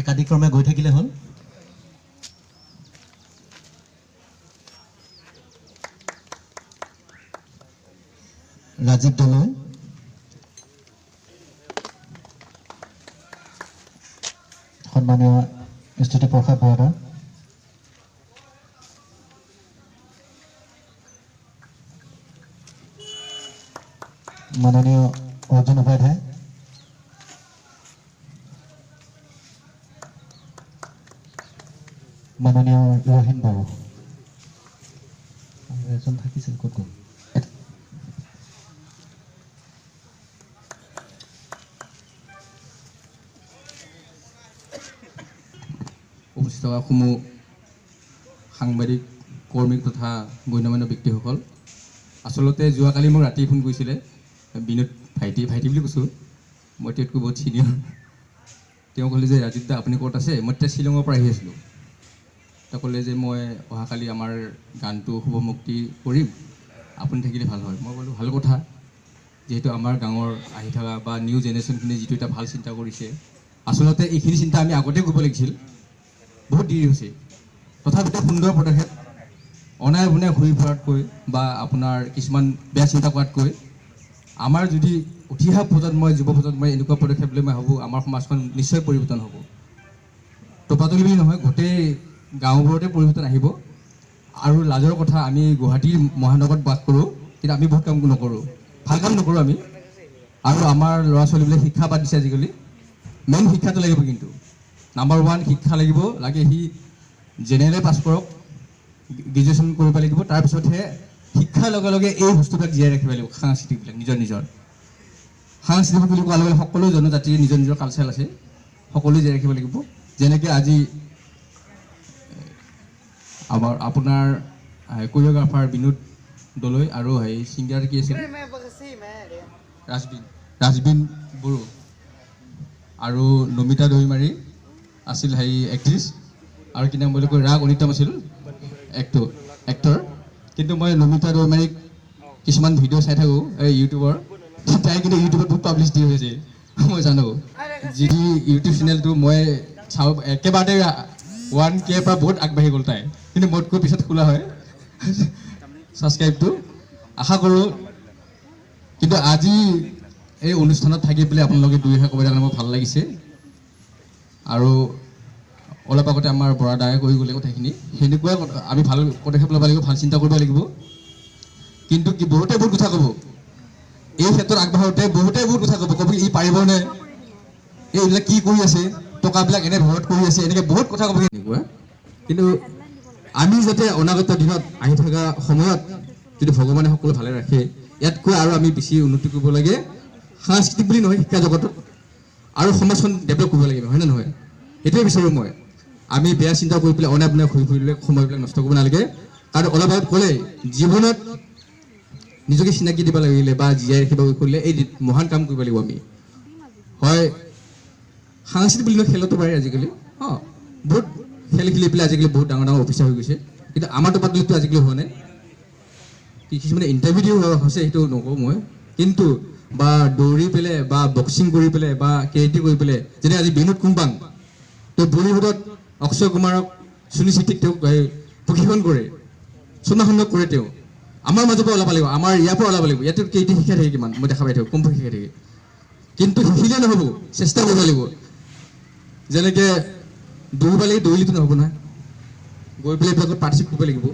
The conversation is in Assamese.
একাদিক্ৰমে গৈ থাকিলে হ'ল। ৰাজীৱ দলৈ, সন্মানীয় জ্যোতি প্ৰসাদ বৰা, মাননীয় অৰ্জুন উপাধ্যায়, মাননীয় ৰহিন বাবু, এজন থাকিছিল ক'ত গ'ল? উপস্থিত থকা সমূহ সাংবাদিক কৰ্মী তথা গণ্যমান্য ব্যক্তিসকল, আচলতে যোৱাকালি মোক ৰাতি ফোন কৰিছিলে বিনোদ ভাইটি বুলি কৈছোঁ, মই তেওঁতকৈ বহুত ছিনিয়ৰ। তেওঁ ক'লে যে ৰাজীৱ দা আপুনি ক'ত আছে? মই তেতিয়া শ্বিলঙৰ পৰা আহি আছিলোঁ। তেওঁ ক'লে যে মই অহাকালি আমাৰ গানটো শুভমুক্তি কৰিম, আপুনি থাকিলে ভাল হয়। মই ক'লোঁ ভাল কথা, যিহেতু আমাৰ গাঁৱৰ আহি থকা বা নিউ জেনেৰেশ্যনখিনি যিটো এটা ভাল চিন্তা কৰিছে, আচলতে এইখিনি চিন্তা আমি আগতে কৰিব লাগিছিল, বহুত দেৰি হৈছে। তথাপিতো সুন্দৰ পদক্ষেপ, অনাই বনাই ঘূৰি ফুৰাতকৈ বা আপোনাৰ কিছুমান বেয়া চিন্তা কৰাতকৈ আমাৰ যদি উঠি অহা প্ৰজন্মই, যুৱ প্ৰজন্মই এনেকুৱা পদক্ষেপ লৈ মই ভাবোঁ আমাৰ সমাজখন নিশ্চয় পৰিৱৰ্তন হ'ব। তপাতলি বুলি নহয়, গোটেই গাঁওবোৰতে পৰিৱৰ্তন আহিব। আৰু লাজৰ কথা, আমি গুৱাহাটীৰ মহানগৰত বাস কৰোঁ, কিন্তু আমি বহুত কাম নকৰোঁ, ভাল কাম নকৰোঁ আমি। আৰু আমাৰ ল'ৰা ছোৱালীবিলাক শিক্ষা বাদ দিছে আজিকালি। মেইন শিক্ষাটো লাগিব, কিন্তু নাম্বাৰ 1 শিক্ষা লাগিব। লাগে সি জেনেৰেলে পাছ কৰক, গ্ৰেজুৱেশ্যন কৰিব লাগিব, তাৰপিছতহে শিক্ষাৰ লগে লগে এই বস্তুবিলাক জীয়াই ৰাখিব লাগিব। সাংস্কৃতিকবিলাক নিজৰ সাংস্কৃতিক বুলি কোৱাৰ লগে লগে সকলো জনজাতিৰ নিজৰ কালচাৰ আছে, সকলোৱে জীয়াই ৰাখিব লাগিব। যেনেকৈ আজি আপোনাৰ কোৰিঅ'গ্ৰাফাৰ বিনোদ দলৈ আৰু ছিংগাৰ কি আছিল ৰাজবিন বড়ো আৰু নমিতা দৈমাৰী আছিল এক্ট্ৰেছ, আৰু কি নাম বুলি কয় ৰাগ অনিতম আছিল এক্টৰ। কিন্তু মই নমিতা দৈমাৰীক কিছুমান ভিডিঅ' চাই থাকোঁ ইউটিউবৰ, তাই কিন্তু ইউটিউবত বহুত পাব্লিচিটি হৈছে, মই জানো। যি ইউটিউব চেনেলটো মই চাওঁ, একেবাৰতে 1K পৰা বহুত আগবাঢ়ি গ'ল তাই, কিন্তু মোতকৈ পিছত খোলা হয় ছাবস্ক্ৰাইবটো। আশা কৰোঁ। কিন্তু আজি এই অনুষ্ঠানত থাকি পেলাই আপোনালোকে দুই এষাৰ ক'ব কাৰণে মোৰ ভাল লাগিছে। আৰু অলপ আগতে আমাৰ বৰা দায়ে কৈ গ'লে কথাখিনি, সেনেকুৱাই আমি ভাল পদক্ষেপ ল'ব লাগিব, ভাল চিন্তা কৰিব লাগিব। কিন্তু বহুতে বহুত কথা ক'ব, এই ক্ষেত্ৰত আগবাঢ়োতে বহুতে বহুত কথা ক'ব ই পাৰিবনে, এইবিলাক কি কৰি আছে, টকাবিলাক এনে ঘৰত কৰি আছে, এনেকৈ বহুত কথা ক'ব এনেকুৱা। কিন্তু আমি যাতে অনাগত দিনত আহি থকা সময়ত যদি ভগৱানে সকলো ভালে ৰাখে, ইয়াতকৈ আৰু আমি বেছি উন্নতি কৰিব লাগে, সাংস্কৃতিক বুলি নহয়, শিক্ষা জগতত আৰু সমাজখন ডেভেলপ কৰিব লাগিব, হয় নে নহয়? সেইটোৱে বিচাৰোঁ মই। আমি বেয়া চিন্তা কৰি পেলাই অনাই বনাই ঘূৰি ফুৰিলে সময়বিলাক নষ্ট কৰিব নালাগে। কাৰণ অলপ আগত ক'লে জীৱনত নিজকে চিনাকি দিব লাগিলে বা জীয়াই ৰাখিব কৰিলে এই মহান কাম কৰিব লাগিব আমি। হয়, সাংস্কৃতিক বুলি খেলতো পাৰে আজিকালি, বহুত খেল খেলি পেলাই আজিকালি বহুত ডাঙৰ অফিচাৰ হৈ গৈছে, কিন্তু আমাৰ টপাতলিতো আজিকালি হোৱা নাই। কিছুমানে ইণ্টাৰভিউ হৈছে, সেইটো নকওঁ মই, কিন্তু বা দৌৰি পেলাই বা বক্সিং কৰি পেলাই বা কেৰেটে কৰি পেলাই, যেনে আজি বিনোদ কুম্পাং, তেওঁ বলীউডত অক্ষয় কুমাৰক, সুনীল চেট্টিক তেওঁক প্ৰশিক্ষণ কৰে, চুনাখণ্ডক কৰে। তেওঁ আমাৰ মাজৰ পৰা ওলাব লাগিব, আমাৰ ইয়াৰ পৰা ওলাব লাগিব। ইয়াতো কেৰেটে শিকাই থাকে, কিমান মই দেখা পাই থাকোঁ, কুম্ফু শিকাই থাকে। কিন্তু শিকিলে নহ'ব, চেষ্টা কৰিব লাগিব। যেনেকৈ দৌৰিব লাগে, দৌৰিলেতো নহ'ব নহয়, গৈ পেলাই এইবিলাকত পাৰ্টিচিপেট কৰিব লাগিব।